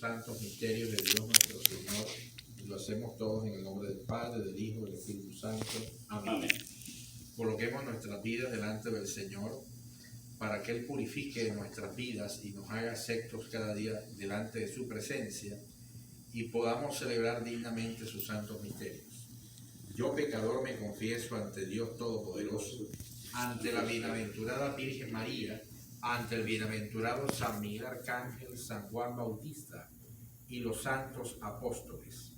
santos misterios de Dios nuestro Señor. Lo hacemos todos en el nombre del Padre, del Hijo y del Espíritu Santo. Amén. Amén. Coloquemos nuestras vidas delante del Señor para que Él purifique nuestras vidas y nos haga aceptos cada día delante de su presencia y podamos celebrar dignamente sus santos misterios. Yo, pecador, me confieso ante Dios Todopoderoso, ante la bienaventurada Virgen María, ante el bienaventurado San Miguel Arcángel, San Juan Bautista y los santos apóstoles,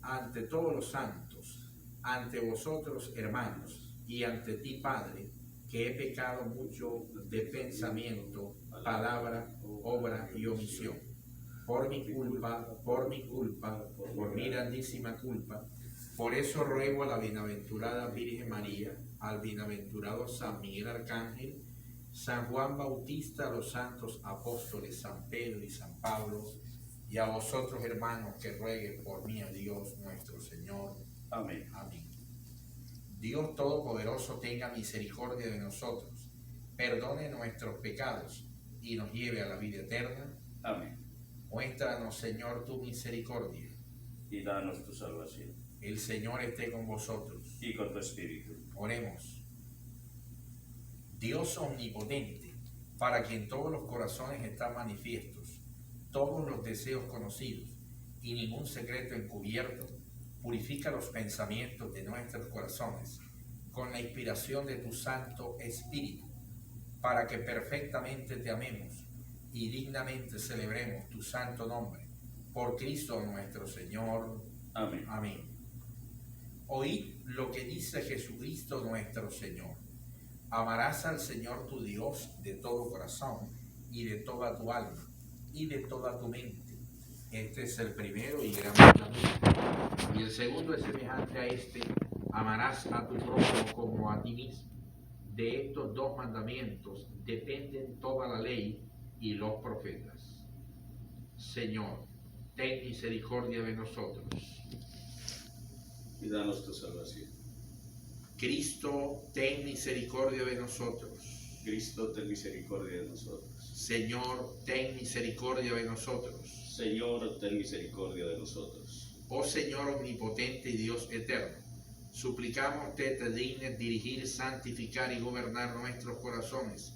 ante todos los santos, ante vosotros, hermanos, y ante ti, Padre, que he pecado mucho de pensamiento, palabra, obra y omisión. Por mi culpa, por mi grandísima culpa. Por eso ruego a la bienaventurada Virgen María, al bienaventurado San Miguel Arcángel, San Juan Bautista, los santos apóstoles San Pedro y San Pablo, y a vosotros, hermanos, que rueguen por mí a Dios nuestro Señor. Amén. Amén. Dios Todopoderoso tenga misericordia de nosotros, perdone nuestros pecados y nos lleve a la vida eterna. Amén. Muéstranos, Señor, tu misericordia. Y danos tu salvación. El Señor esté con vosotros. Y con tu espíritu. Oremos. Dios omnipotente, para quien todos los corazones están manifiestos, todos los deseos conocidos y ningún secreto encubierto, purifica los pensamientos de nuestros corazones con la inspiración de tu Santo Espíritu, para que perfectamente te amemos y dignamente celebremos tu santo nombre. Por Cristo nuestro Señor. Amén. Amén. Oíd lo que dice Jesucristo nuestro Señor. Amarás al Señor tu Dios de todo corazón y de toda tu alma y de toda tu mente. Este es el primero y gran mandamiento. Y el segundo es semejante a este: amarás a tu prójimo como a ti mismo. De estos dos mandamientos dependen toda la ley y los profetas. Señor, ten misericordia de nosotros. Y danos tu salvación. Cristo, ten misericordia de nosotros. Cristo, ten misericordia de nosotros. Señor, ten misericordia de nosotros. Señor, ten misericordia de nosotros. Oh Señor omnipotente y Dios eterno, suplicamos te dignes dirigir, santificar y gobernar nuestros corazones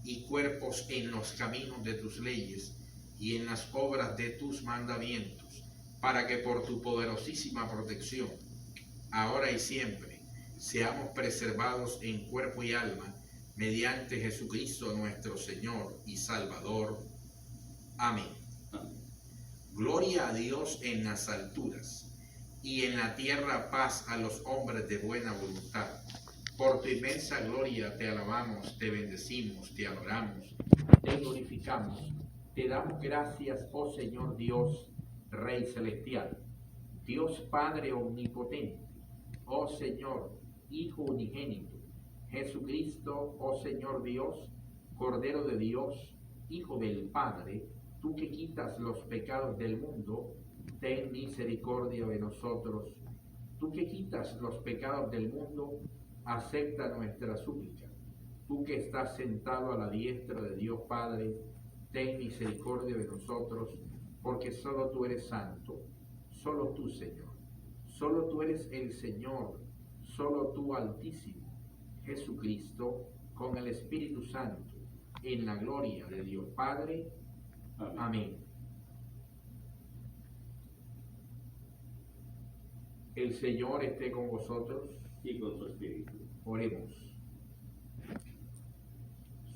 y cuerpos en los caminos de tus leyes y en las obras de tus mandamientos, para que por tu poderosísima protección, ahora y siempre, seamos preservados en cuerpo y alma, mediante Jesucristo nuestro Señor y Salvador. Amén. Amén. Gloria a Dios en las alturas, y en la tierra paz a los hombres de buena voluntad. Por tu inmensa gloria te alabamos, te bendecimos, te adoramos, te glorificamos, te damos gracias, oh Señor Dios, Rey celestial, Dios Padre omnipotente, oh Señor, Hijo unigénito, Jesucristo, oh Señor Dios, Cordero de Dios, Hijo del Padre, tú que quitas los pecados del mundo, ten misericordia de nosotros. Tú que quitas los pecados del mundo, acepta nuestra súplica. Tú que estás sentado a la diestra de Dios Padre, ten misericordia de nosotros, porque solo tú eres santo, solo tú, Señor. Solo tú eres el Señor, solo tú, Altísimo, Jesucristo, con el Espíritu Santo, en la gloria de Dios Padre. Amén. Amén. El Señor esté con vosotros. Y con tu espíritu. Oremos.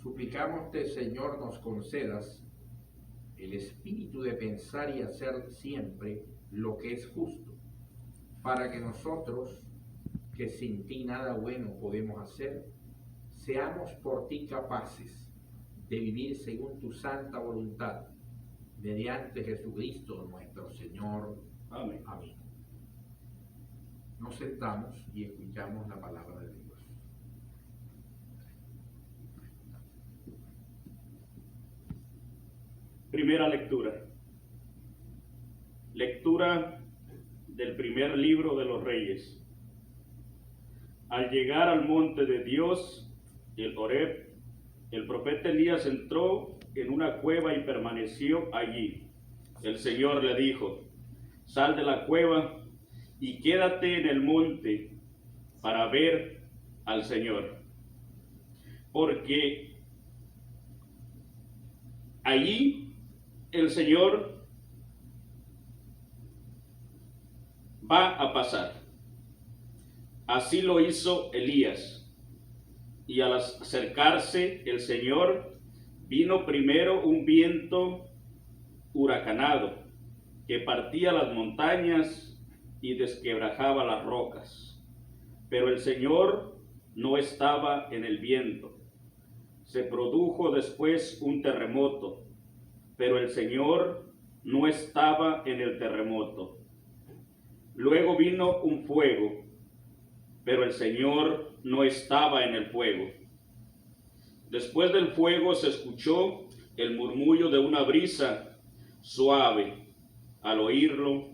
Suplicámoste, Señor, nos concedas el espíritu de pensar y hacer siempre lo que es justo, para que nosotros, que sin ti nada bueno podemos hacer, seamos por ti capaces de vivir según tu santa voluntad, mediante Jesucristo nuestro Señor. Amén. Amén. Nos sentamos y escuchamos la palabra de Dios. Primera lectura. Lectura del primer libro de los Reyes. Al llegar al monte de Dios, el Horeb, el profeta Elías entró en una cueva y permaneció allí. El Señor le dijo: sal de la cueva y quédate en el monte para ver al Señor, porque allí el Señor va a pasar. Así lo hizo Elías, y al acercarse el Señor, vino primero un viento huracanado que partía las montañas y desquebrajaba las rocas. Pero el Señor no estaba en el viento. Se produjo después un terremoto, pero el Señor no estaba en el terremoto. Luego vino un fuego, pero el Señor no estaba en el fuego. Después del fuego se escuchó el murmullo de una brisa suave. Al oírlo,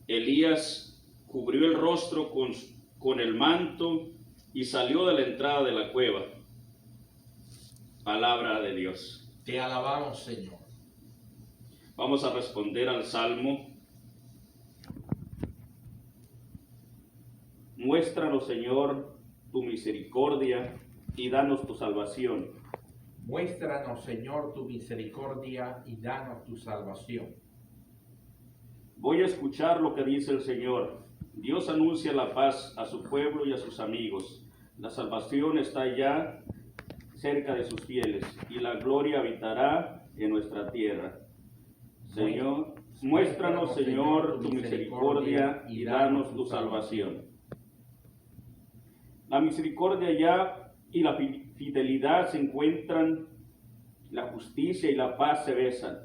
Elías cubrió el rostro con el manto y salió de la entrada de la cueva. Palabra de Dios. Te alabamos, Señor. Vamos a responder al Salmo. Muéstranos, Señor, tu misericordia y danos tu salvación. Muéstranos, Señor, tu misericordia y danos tu salvación. Voy a escuchar lo que dice el Señor. Dios anuncia la paz a su pueblo y a sus amigos. La salvación está ya cerca de sus fieles y la gloria habitará en nuestra tierra. Señor, muéstranos, Señor, tu misericordia y danos tu salvación. La misericordia ya y la fidelidad se encuentran, la justicia y la paz se besan.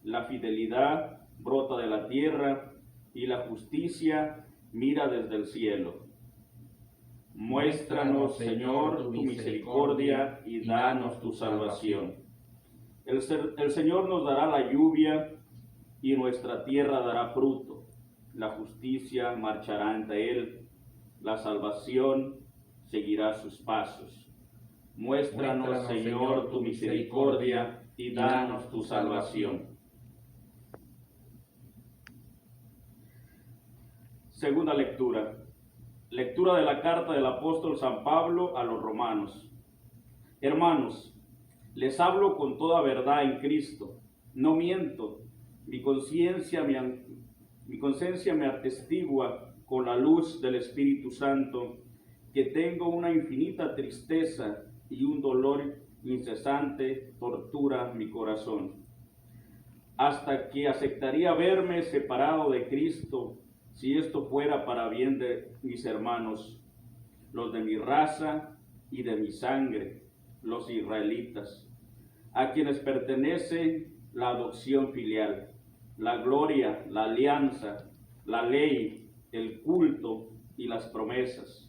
La fidelidad brota de la tierra y la justicia mira desde el cielo. Muéstranos, Señor, tu misericordia y danos tu salvación. El Señor nos dará la lluvia y nuestra tierra dará fruto. La justicia marchará ante él, la salvación seguirá sus pasos. Muéstranos, Señor, tu misericordia y danos tu salvación. Segunda lectura. Lectura de la carta del apóstol San Pablo a los romanos. Hermanos, les hablo con toda verdad en Cristo. No miento. Mi conciencia me atestigua con la luz del Espíritu Santo que tengo una infinita tristeza y un dolor incesante tortura mi corazón. Hasta que aceptaría verme separado de Cristo, si esto fuera para bien de mis hermanos, los de mi raza y de mi sangre, los israelitas, a quienes pertenece la adopción filial, la gloria, la alianza, la ley, el culto y las promesas.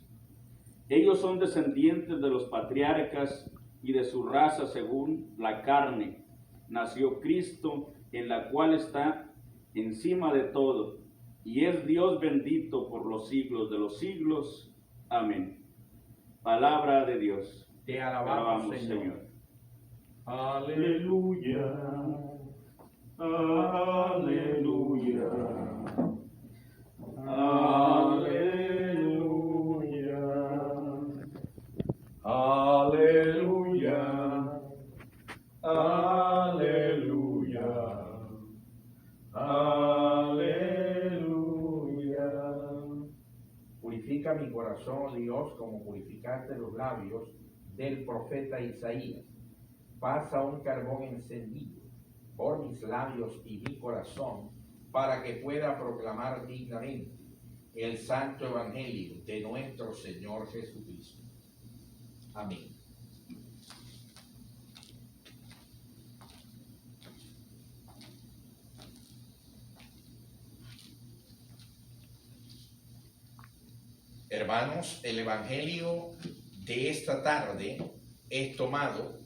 Ellos son descendientes de los patriarcas y de su raza según la carne. Nació Cristo, en la cual está encima de todo, y es Dios bendito por los siglos de los siglos. Amén. Palabra de Dios. Te alabamos, Señor. Aleluya. Aleluya. Aleluya. Aleluya. Aleluya. Aleluya. Purifica mi corazón, oh Dios, como purificaste los labios del profeta Isaías. Pasa un carbón encendido por mis labios y mi corazón, para que pueda proclamar dignamente el santo evangelio de nuestro Señor Jesucristo. Amén. Hermanos, el evangelio de esta tarde es tomado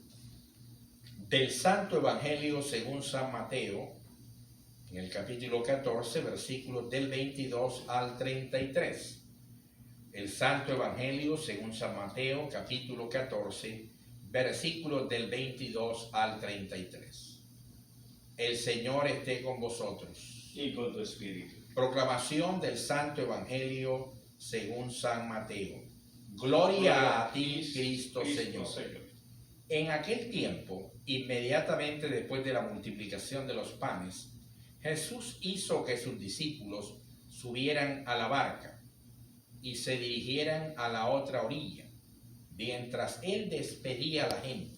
del Santo Evangelio según San Mateo, en el capítulo 14, versículos del 22 al 33. El Santo Evangelio según San Mateo, capítulo 14, versículos del 22 al 33. El Señor esté con vosotros. Y con tu espíritu. Proclamación del Santo Evangelio según San Mateo. Gloria a ti, Cristo Señor. En aquel tiempo, inmediatamente después de la multiplicación de los panes, Jesús hizo que sus discípulos subieran a la barca y se dirigieran a la otra orilla, mientras él despedía a la gente.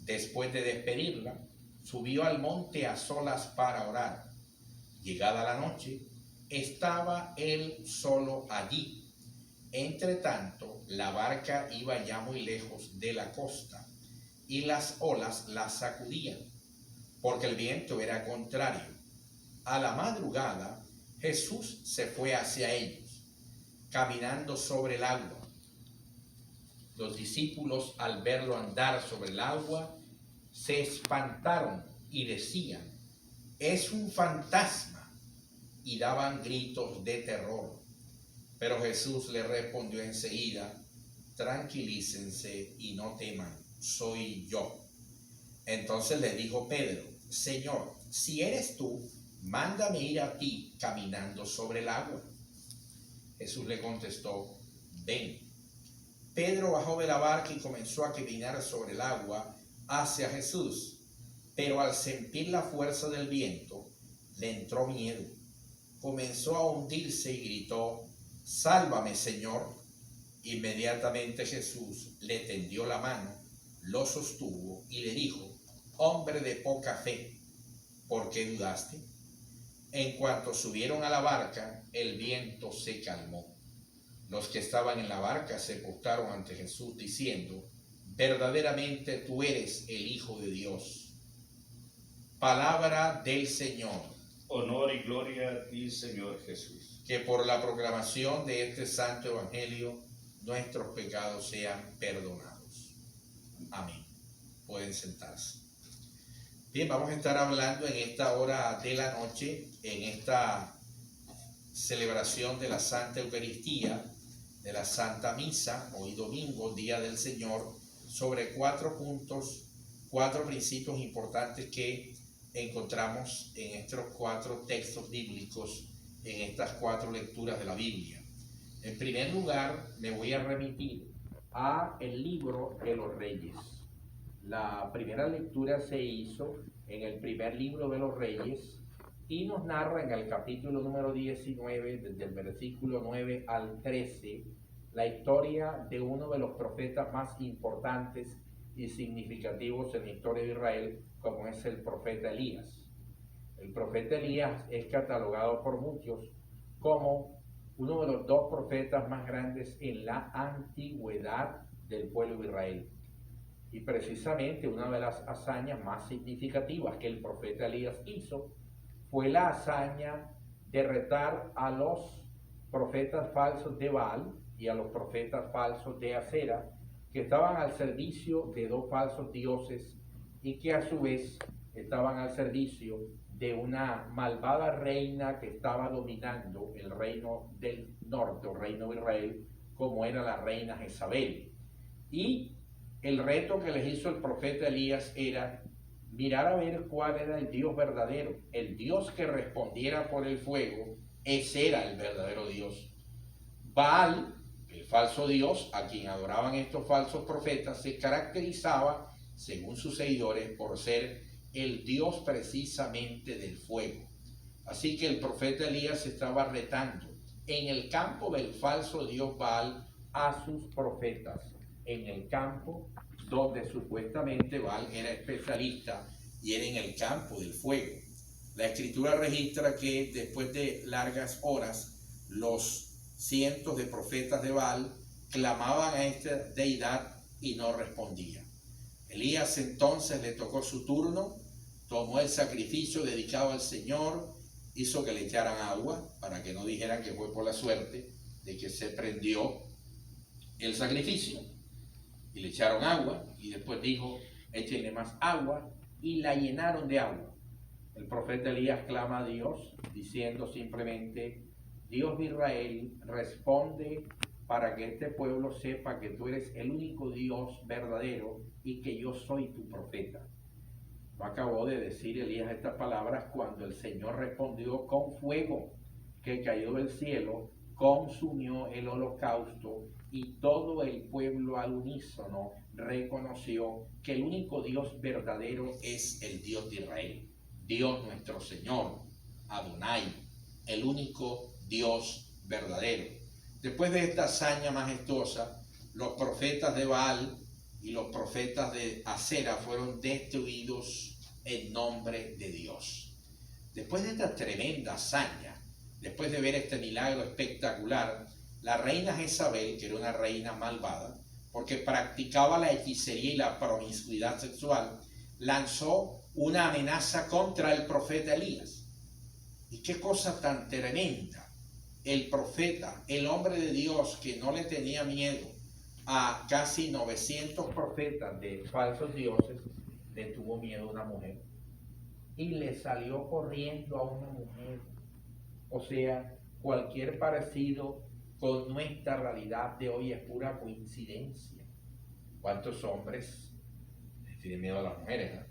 Después de despedirla, subió al monte a solas para orar. Llegada la noche, estaba él solo allí. Entretanto, la barca iba ya muy lejos de la costa, y las olas la sacudían, porque el viento era contrario. A la madrugada, Jesús se fue hacia ellos, caminando sobre el agua. Los discípulos, al verlo andar sobre el agua, se espantaron y decían: «Es un fantasma», y daban gritos de terror. Pero Jesús le respondió enseguida: «Tranquilícense y no teman, soy yo». Entonces le dijo Pedro: «Señor, si eres tú, mándame ir a ti caminando sobre el agua». Jesús le contestó: «Ven». Pedro bajó de la barca y comenzó a caminar sobre el agua hacia Jesús, pero al sentir la fuerza del viento, le entró miedo. Comenzó a hundirse y gritó: «Sálvame, Señor». Inmediatamente Jesús le tendió la mano, lo sostuvo y le dijo: «Hombre de poca fe, ¿por qué dudaste?». En cuanto subieron a la barca, el viento se calmó. Los que estaban en la barca se postraron ante Jesús diciendo: «Verdaderamente tú eres el Hijo de Dios». Palabra del Señor. Honor y gloria a ti, Señor Jesús. Que por la proclamación de este santo evangelio nuestros pecados sean perdonados. Amén. Pueden sentarse. Bien, vamos a estar hablando en esta hora de la noche, en esta celebración de la Santa Eucaristía, de la Santa Misa, hoy domingo, Día del Señor, sobre 4 puntos, 4 principios importantes que encontramos en estos 4 textos bíblicos, en estas 4 lecturas de la Biblia. En primer lugar, me voy a remitir a el libro de los Reyes. La primera lectura se hizo en el primer libro de los Reyes y nos narra en el capítulo número 19, desde el versículo 9 al 13, la historia de uno de los profetas más importantes y significativos en la historia de Israel, como es el profeta Elías. El profeta Elías es catalogado por muchos como uno de los 2 profetas más grandes en la antigüedad del pueblo de Israel. Y precisamente una de las hazañas más significativas que el profeta Elías hizo fue la hazaña de retar a los profetas falsos de Baal y a los profetas falsos de Acera, que estaban al servicio de 2 falsos dioses y que a su vez estaban al servicio de una malvada reina que estaba dominando el reino del norte, o reino de Israel, como era la reina Jezabel. Y el reto que les hizo el profeta Elías era mirar a ver cuál era el Dios verdadero, el Dios que respondiera por el fuego. Ese era el verdadero Dios. Baal, el falso Dios a quien adoraban estos falsos profetas, se caracterizaba, según sus seguidores, por ser el Dios precisamente del fuego. Así que el profeta Elías estaba retando en el campo del falso Dios Baal a sus profetas, en el campo donde supuestamente Baal era especialista, y era en el campo del fuego. La escritura registra que después de largas horas los cientos de profetas de Baal clamaban a esta deidad y no respondía. Elías entonces le tocó su turno, tomó el sacrificio dedicado al Señor, hizo que le echaran agua para que no dijeran que fue por la suerte de que se prendió el sacrificio, y le echaron agua y después dijo: échenle más agua, y la llenaron de agua. El profeta Elías clama a Dios diciendo simplemente: Dios de Israel, responde para que este pueblo sepa que tú eres el único Dios verdadero y que yo soy tu profeta. No acabó de decir Elías estas palabras cuando el Señor respondió con fuego que cayó del cielo, consumió el holocausto y todo el pueblo al unísono reconoció que el único Dios verdadero es el Dios de Israel, Dios nuestro Señor, Adonai, el único Dios verdadero. Después de esta hazaña majestuosa, los profetas de Baal y los profetas de Acera fueron destruidos en nombre de Dios. Después de esta tremenda hazaña, después de ver este milagro espectacular, la reina Jezabel, que era una reina malvada, porque practicaba la hechicería y la promiscuidad sexual, lanzó una amenaza contra el profeta Elías. Y qué cosa tan tremenda. El profeta, el hombre de Dios que no le tenía miedo a casi 900 profetas de falsos dioses, le tuvo miedo a una mujer y le salió corriendo a una mujer. O sea, cualquier parecido con nuestra realidad de hoy es pura coincidencia. ¿Cuántos hombres les tienen miedo a las mujeres? ¿No?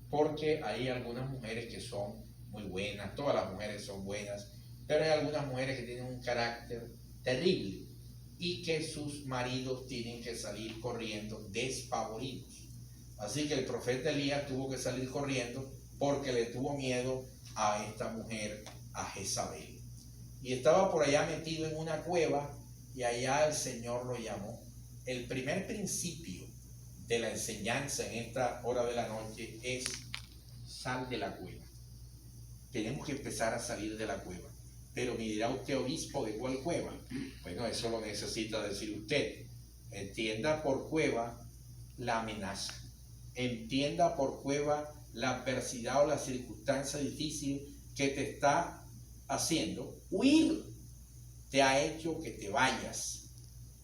Porque hay algunas mujeres que son muy buenas, todas las mujeres son buenas, pero hay algunas mujeres que tienen un carácter terrible y que sus maridos tienen que salir corriendo despavoridos. Así que el profeta Elías tuvo que salir corriendo porque le tuvo miedo a esta mujer, a Jezabel. Y estaba por allá metido en una cueva y allá el Señor lo llamó. El primer principio de la enseñanza en esta hora de la noche es: sal de la cueva. Tenemos que empezar a salir de la cueva. Pero me dirá usted, obispo, ¿de cuál cueva? Bueno, eso lo necesita decir usted. Entienda por cueva la amenaza. Entienda por cueva la adversidad o la circunstancia difícil que te está haciendo huir. Te ha hecho que te vayas.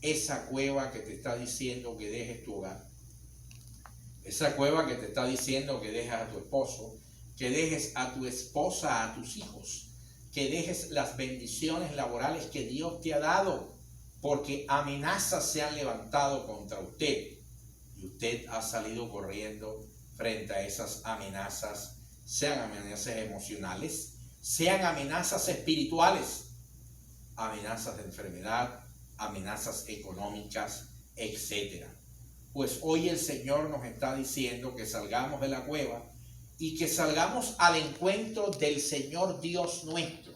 Esa cueva que te está diciendo que dejes tu hogar. Esa cueva que te está diciendo que dejes a tu esposo, que dejes a tu esposa, a tus hijos, que dejes las bendiciones laborales que Dios te ha dado, porque amenazas se han levantado contra usted y usted ha salido corriendo frente a esas amenazas, sean amenazas emocionales, sean amenazas espirituales, amenazas de enfermedad, amenazas económicas, etc. Pues hoy el Señor nos está diciendo que salgamos de la cueva y que salgamos al encuentro del Señor Dios nuestro.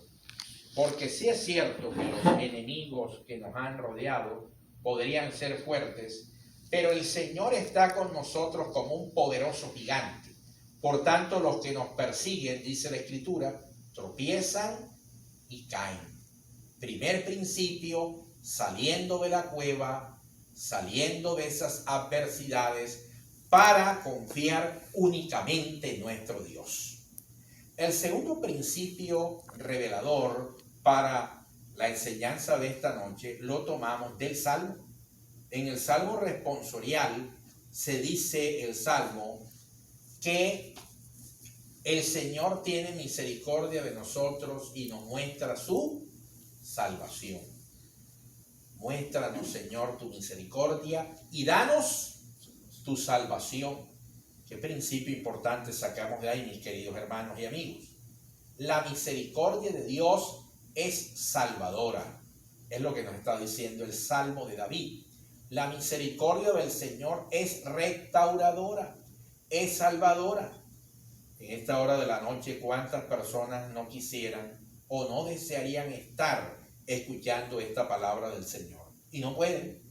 Porque sí es cierto que los enemigos que nos han rodeado podrían ser fuertes, pero el Señor está con nosotros como un poderoso gigante. Por tanto, los que nos persiguen, dice la Escritura, tropiezan y caen. Primer principio, saliendo de la cueva, saliendo de esas adversidades, para confiar únicamente en nuestro Dios. El segundo principio revelador para la enseñanza de esta noche lo tomamos del Salmo. En el Salmo responsorial se dice el Salmo que el Señor tiene misericordia de nosotros y nos muestra su salvación. Muéstranos, Señor, tu misericordia y danos tu salvación. Qué principio importante sacamos de ahí, mis queridos hermanos y amigos. La misericordia de Dios es salvadora. Es lo que nos está diciendo el Salmo de David. La misericordia del Señor es restauradora, es salvadora. En esta hora de la noche, ¿cuántas personas no quisieran o no desearían estar escuchando esta palabra del Señor? Y no pueden.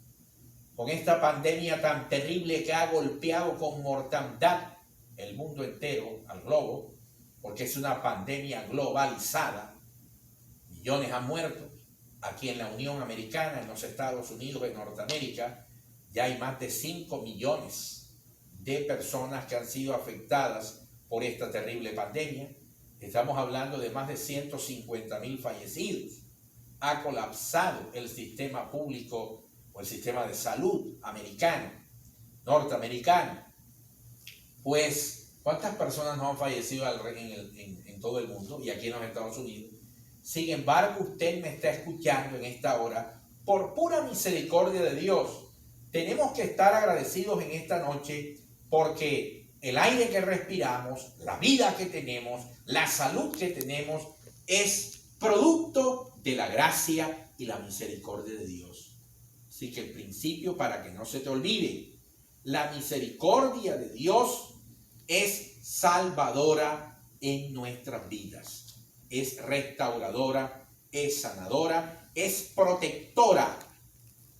Con esta pandemia tan terrible que ha golpeado con mortandad el mundo entero, al globo, porque es una pandemia globalizada, millones han muerto. Aquí en la Unión Americana, en los Estados Unidos, en Norteamérica, ya hay más de 5 millones de personas que han sido afectadas por esta terrible pandemia. Estamos hablando de más de 150,000 fallecidos. Ha colapsado el sistema público o el sistema de salud americano, norteamericano. Pues, ¿cuántas personas no han fallecido en todo el mundo y aquí en los Estados Unidos? Sin embargo, usted me está escuchando en esta hora por pura misericordia de Dios. Tenemos que estar agradecidos en esta noche porque el aire que respiramos, la vida que tenemos, la salud que tenemos, es producto de la gracia y la misericordia de Dios. Así que el principio, para que no se te olvide, la misericordia de Dios es salvadora en nuestras vidas, es restauradora, es sanadora, es protectora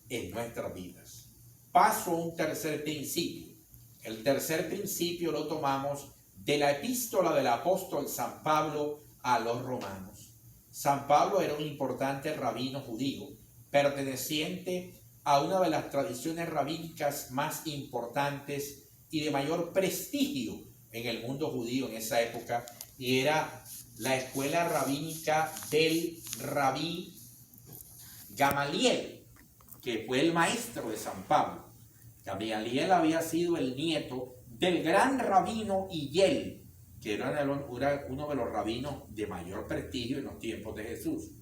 en nuestras vidas. Paso a un tercer principio. El tercer principio lo tomamos de la epístola del apóstol San Pablo a los romanos. San Pablo era un importante rabino judío, perteneciente a una de las tradiciones rabínicas más importantes y de mayor prestigio en el mundo judío en esa época, y era la escuela rabínica del rabí Gamaliel, que fue el maestro de San Pablo. Gamaliel había sido el nieto del gran rabino Hillel, que era uno de los rabinos de mayor prestigio en los tiempos de Jesús.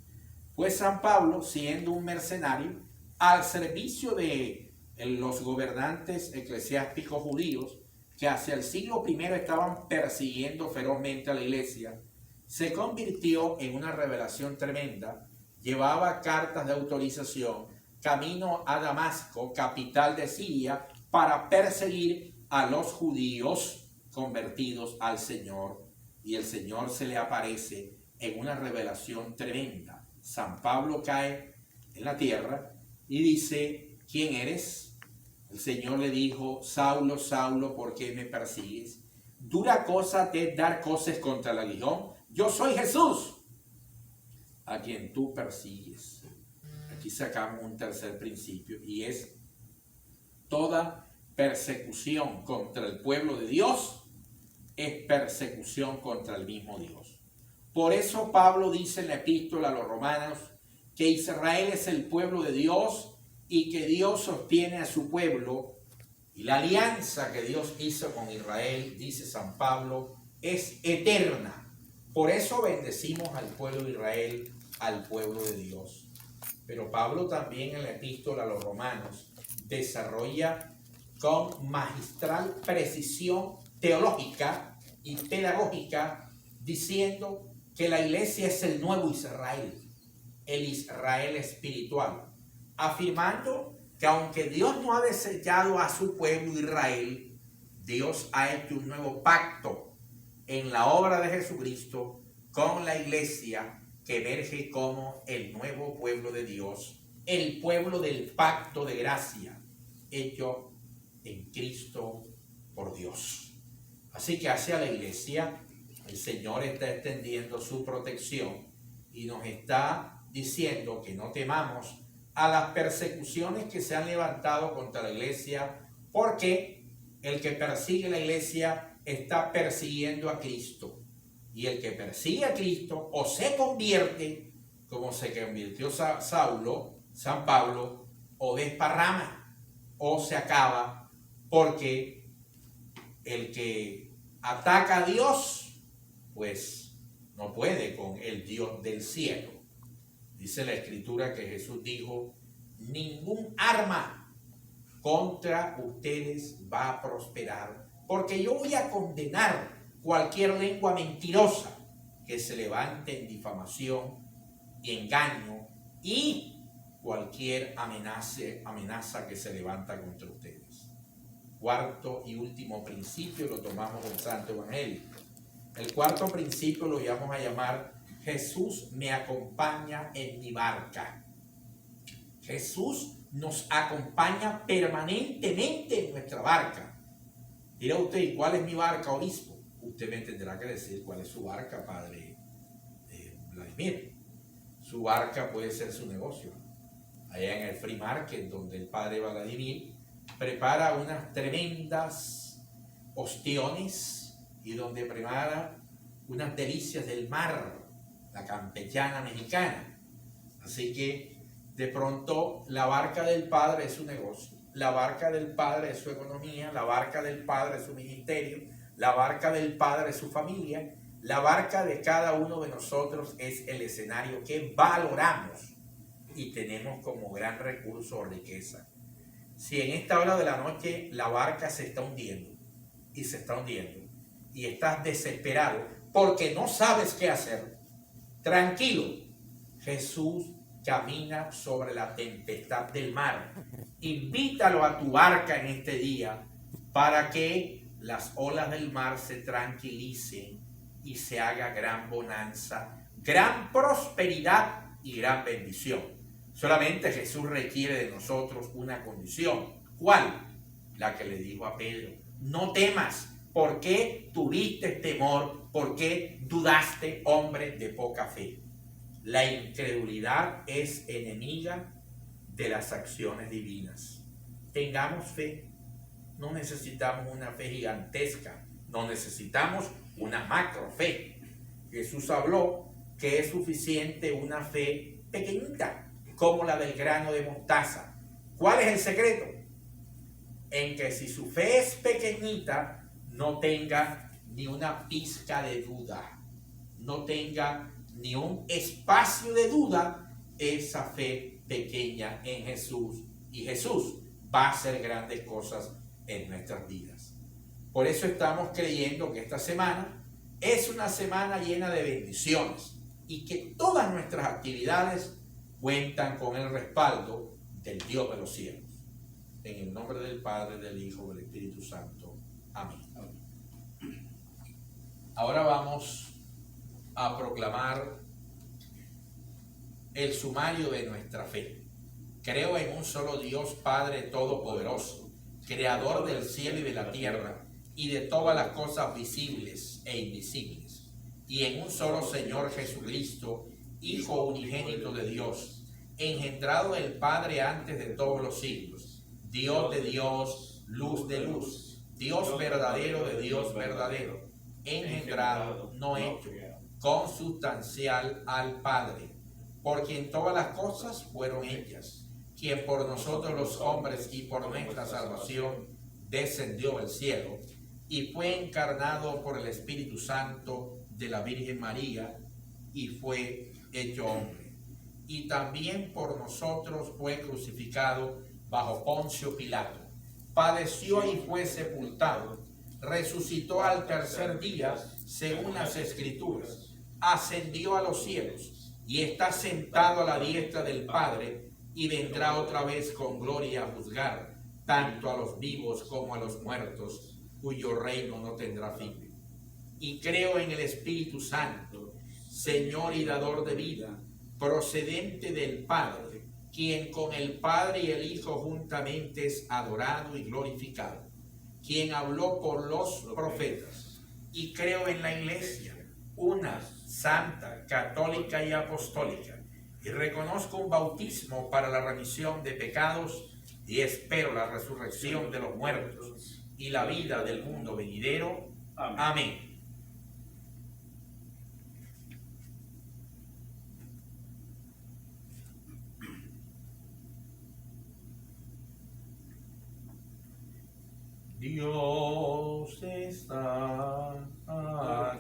Pues San Pablo, siendo un mercenario, al servicio de los gobernantes eclesiásticos judíos, que hacia el siglo I estaban persiguiendo ferozmente a la iglesia, se convirtió en una revelación tremenda. Llevaba cartas de autorización camino a Damasco, capital de Siria, para perseguir a los judíos convertidos al Señor. Y el Señor se le aparece en una revelación tremenda. San Pablo cae en la tierra y dice: ¿quién eres? El Señor le dijo: Saulo, Saulo, ¿por qué me persigues? Dura cosa te es dar cosas contra el aguijón. Yo soy Jesús, a quien tú persigues. Aquí sacamos un tercer principio, y es: toda persecución contra el pueblo de Dios es persecución contra el mismo Dios. Por eso Pablo dice en la epístola a los romanos que Israel es el pueblo de Dios y que Dios sostiene a su pueblo, y la alianza que Dios hizo con Israel, dice San Pablo, es eterna. Por eso bendecimos al pueblo de Israel, al pueblo de Dios. Pero Pablo también en la epístola a los romanos desarrolla con magistral precisión teológica y pedagógica, diciendo que la iglesia es el nuevo Israel, el Israel espiritual, afirmando que aunque Dios no ha desechado a su pueblo Israel, Dios ha hecho un nuevo pacto en la obra de Jesucristo con la iglesia, que emerge como el nuevo pueblo de Dios, el pueblo del pacto de gracia, hecho en Cristo por Dios. Así que hacia la iglesia el Señor está extendiendo su protección y nos está diciendo que no temamos a las persecuciones que se han levantado contra la iglesia, porque el que persigue la iglesia está persiguiendo a Cristo. Y el que persigue a Cristo o se convierte, como se convirtió Saulo, San Pablo, o desparrama o se acaba, porque el que ataca a Dios, pues no puede con el Dios del cielo. Dice la Escritura que Jesús dijo: ningún arma contra ustedes va a prosperar, porque yo voy a condenar cualquier lengua mentirosa que se levante en difamación y engaño, y cualquier amenaza que se levanta contra ustedes. Cuarto y último principio lo tomamos del Santo Evangelio. El cuarto principio lo vamos a llamar: Jesús me acompaña en mi barca. Jesús nos acompaña permanentemente en nuestra barca. Dirá usted: ¿y cuál es mi barca, obispo? Usted me tendrá que decir cuál es su barca, padre Vladimir. Su barca puede ser su negocio. Allá en el Free Market, donde el padre Vladimir prepara unas tremendas ostiones y donde prepara unas delicias del mar, la campechana mexicana. Así que de pronto la barca del padre es su negocio, la barca del padre es su economía, la barca del padre es su ministerio, la barca del padre es su familia, la barca de cada uno de nosotros es el escenario que valoramos y tenemos como gran recurso o riqueza. Si en esta hora de la noche la barca se está hundiendo, y se está hundiendo y estás desesperado porque no sabes qué hacer, tranquilo, Jesús camina sobre la tempestad del mar. Invítalo a tu barca en este día para que las olas del mar se tranquilicen y se haga gran bonanza, gran prosperidad y gran bendición. Solamente Jesús requiere de nosotros una condición. ¿Cuál? La que le dijo a Pedro: no temas. ¿Por qué tuviste temor? ¿Por qué dudaste, hombre de poca fe? La incredulidad es enemiga de las acciones divinas. Tengamos fe. No necesitamos una fe gigantesca, no necesitamos una macro fe. Jesús habló que es suficiente una fe pequeñita, como la del grano de mostaza. ¿Cuál es el secreto? En que si su fe es pequeñita, no tenga ni una pizca de duda, no tenga ni un espacio de duda, esa fe pequeña en Jesús, y Jesús va a hacer grandes cosas en nuestras vidas. Por eso estamos creyendo que esta semana es una semana llena de bendiciones y que todas nuestras actividades cuentan con el respaldo del Dios de los cielos. En el nombre del Padre, del Hijo y del Espíritu Santo. Amén. Ahora vamos a proclamar el sumario de nuestra fe. Creo en un solo Dios, Padre Todopoderoso, Creador del cielo y de la tierra, y de todas las cosas visibles e invisibles, y en un solo Señor Jesucristo, Hijo unigénito de Dios, engendrado del Padre antes de todos los siglos, Dios de Dios, luz de luz, Dios verdadero de Dios verdadero, engendrado, no hecho, consubstancial al Padre, por quien todas las cosas fueron hechas, quien por nosotros los hombres y por nuestra salvación descendió del cielo y fue encarnado por el Espíritu Santo de la Virgen María y fue hecho hombre. Y también por nosotros fue crucificado bajo Poncio Pilato, padeció y fue sepultado, resucitó al tercer día según las Escrituras, ascendió a los cielos y está sentado a la diestra del Padre, y vendrá otra vez con gloria a juzgar tanto a los vivos como a los muertos, cuyo reino no tendrá fin. Y creo en el Espíritu Santo, Señor y dador de vida, procedente del Padre, quien con el Padre y el Hijo juntamente es adorado y glorificado, quien habló por los profetas. Y creo en la Iglesia, una, santa, católica y apostólica, y reconozco un bautismo para la remisión de pecados, y espero la resurrección de los muertos y la vida del mundo venidero. Amén. Dios está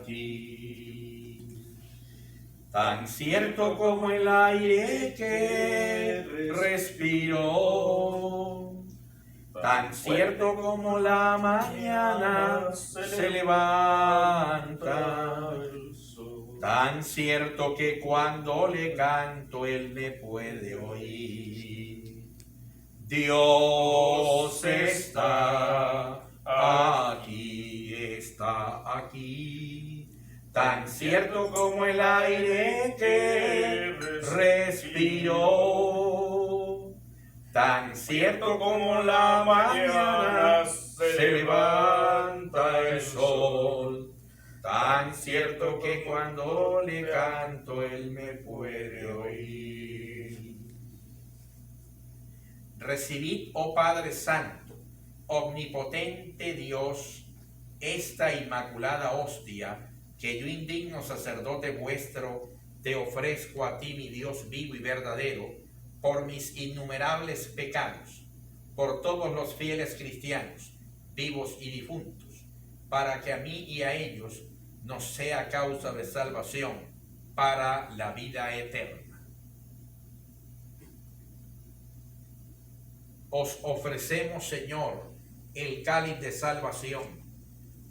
aquí, tan cierto como el aire que respiro, tan cierto como la mañana se levanta, tan cierto que cuando le canto él me puede oír. Dios está aquí, tan cierto como el aire que respiro, tan cierto como la mañana se levanta el sol, tan cierto que cuando le canto él me puede oír. Recibid, oh Padre Santo, omnipotente Dios, esta inmaculada hostia que yo, indigno sacerdote vuestro, te ofrezco a ti, mi Dios vivo y verdadero, por mis innumerables pecados, por todos los fieles cristianos, vivos y difuntos, para que a mí y a ellos nos sea causa de salvación para la vida eterna. Os ofrecemos, Señor, el cáliz de salvación,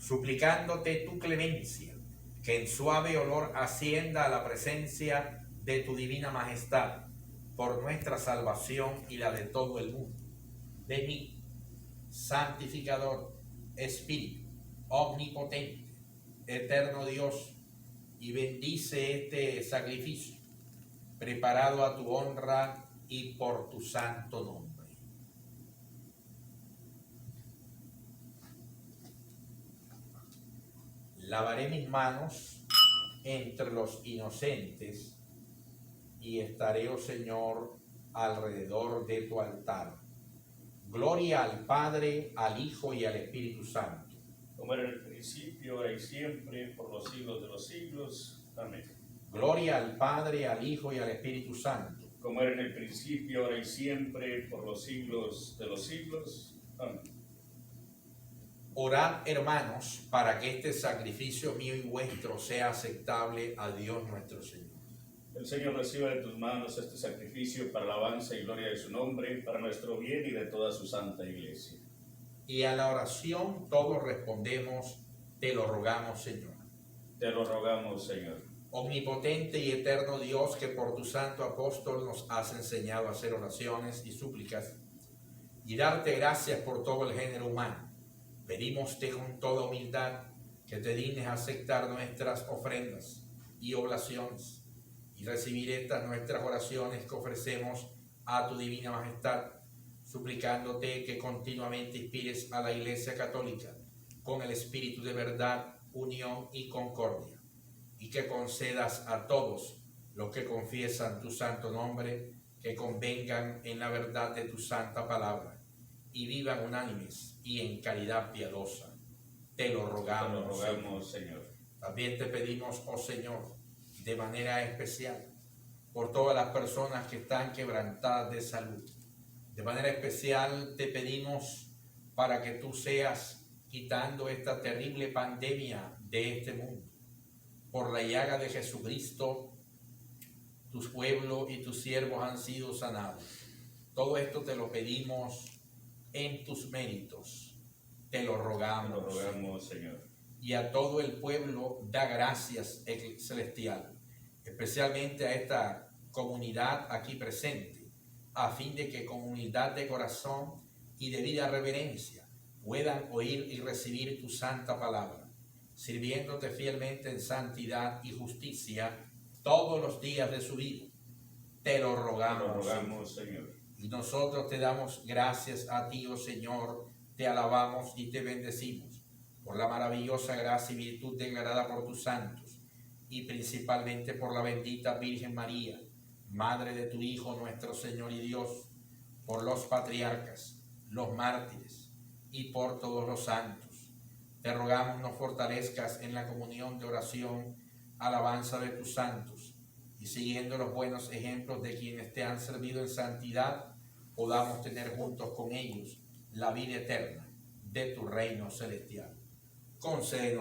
suplicándote tu clemencia, que en suave olor ascienda a la presencia de tu divina majestad, por nuestra salvación y la de todo el mundo. Vení, santificador, Espíritu, omnipotente, eterno Dios, y bendice este sacrificio, preparado a tu honra y por tu santo nombre. Lavaré mis manos entre los inocentes y estaré, oh Señor, alrededor de tu altar. Gloria al Padre, al Hijo y al Espíritu Santo. Como era en el principio, ahora y siempre, por los siglos de los siglos. Amén. Gloria al Padre, al Hijo y al Espíritu Santo. Como era en el principio, ahora y siempre, por los siglos de los siglos. Amén. Orad, hermanos, para que este sacrificio mío y vuestro sea aceptable a Dios nuestro Señor. El Señor reciba de tus manos este sacrificio para alabanza y gloria de su nombre, para nuestro bien y de toda su santa iglesia. Y a la oración todos respondemos, te lo rogamos, Señor. Te lo rogamos, Señor. Omnipotente y eterno Dios, que por tu santo apóstol nos has enseñado a hacer oraciones y súplicas y darte gracias por todo el género humano, pedímoste con toda humildad que te dignes a aceptar nuestras ofrendas y oblaciones y recibir estas nuestras oraciones que ofrecemos a tu divina majestad, suplicándote que continuamente inspires a la Iglesia Católica con el espíritu de verdad, unión y concordia, y que concedas a todos los que confiesan tu santo nombre que convengan en la verdad de tu santa palabra y vivan unánimes y en caridad piadosa. Te lo rogamos, Señor. También te pedimos, oh Señor, de manera especial, por todas las personas que están quebrantadas de salud. De manera especial te pedimos para que tú seas quitando esta terrible pandemia de este mundo. Por la llaga de Jesucristo, tus pueblos y tus siervos han sido sanados. Todo esto te lo pedimos en tus méritos. Te lo rogamos, Señor. Y a todo el pueblo da gracias celestial, especialmente a esta comunidad aquí presente, a fin de que con humildad de corazón y debida reverencia puedan oír y recibir tu santa palabra, sirviéndote fielmente en santidad y justicia todos los días de su vida. Te lo rogamos, Señor. Y nosotros te damos gracias a ti, oh Señor, te alabamos y te bendecimos por la maravillosa gracia y virtud declarada por tus santos, y principalmente por la bendita Virgen María, Madre de tu Hijo nuestro Señor y Dios, por los patriarcas, los mártires y por todos los santos. Te rogamos nos fortalezcas en la comunión de oración, alabanza de tus santos, y siguiendo los buenos ejemplos de quienes te han servido en santidad, podamos tener juntos con ellos la vida eterna de tu reino celestial. Concédenos